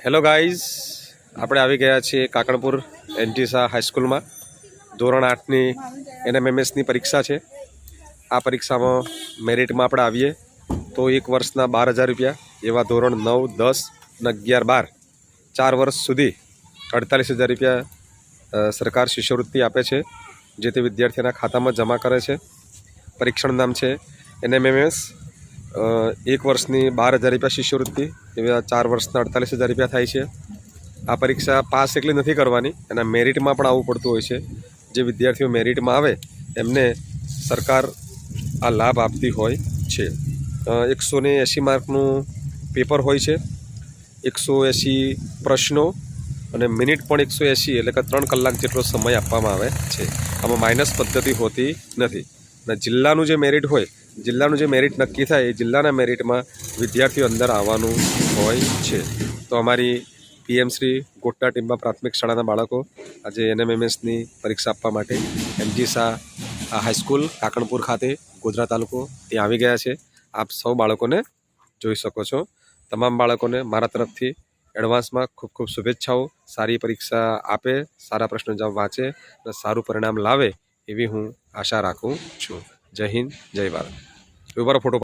Hello guys, આપણે આવી ગયા છીએ કાકણપુર એનટીસા હાઈસ્કૂલમાં. ધોરણ 8ની NMMSની પરીક્ષા છે. આ પરીક્ષામાં મેરિટમાં આપણે આવીએ તો એક વર્ષના 12,000 રૂપિયા, એવા ધોરણ 9, 10 અને 11, 12 4 વર્ષ સુધી 48,000 રૂપિયા સરકાર શિષ્યવૃત્તિ આપે છે, જે તે વિદ્યાર્થીના ખાતામાં જમા કરે છે. પરીક્ષાનું નામ છે NMMS. એક વર્ષની 12,000 રૂપિયા શિષ્યવૃત્તિ, એવા 4 વર્ષના 48,000 રૂપિયા થાય છે. આ પરીક્ષા પાસ એકલી નથી કરવાની, એના મેરિટમાં પણ આવવું પડતું હોય છે. જે વિદ્યાર્થીઓ મેરિટમાં આવે એમને સરકાર આ લાભ આપતી હોય છે. 180 માર્કનું પેપર હોય છે, 180 પ્રશ્નો અને મિનિટ પણ 180, એટલે કે 3 કલાક જેટલો સમય આપવામાં આવે છે. આમાં માઇનસ પદ્ધતિ હોતી નથી. અને જિલ્લાનું જે મેરિટ હોય, જિલ્લાનું જે મેરિટ નક્કી થાય એ જિલ્લાના મેરિટમાં વિદ્યાર્થીઓ અંદર આવવાનું હોય છે. તો અમારી PM શ્રી ગોટા ટીમ્બા પ્રાથમિક શાળાના બાળકો આજે NMMSની પરીક્ષા આપવા માટે એનટીસા હાઈસ્કૂલ કાકણપુર ખાતે, ગોધરા તાલુકો, ત્યાં આવી ગયા છે. આપ સૌ બાળકોને જોઈ શકો છો. તમામ બાળકોને મારા તરફથી એડવાન્સમાં ખૂબ ખૂબ શુભેચ્છાઓ. સારી પરીક્ષા આપે, સારા પ્રશ્નો જવાબ વાંચે અને સારું પરિણામ લાવે એવી હું આશા રાખું છું. જય હિન્દ, જય ભારત. ઉપર ફોટો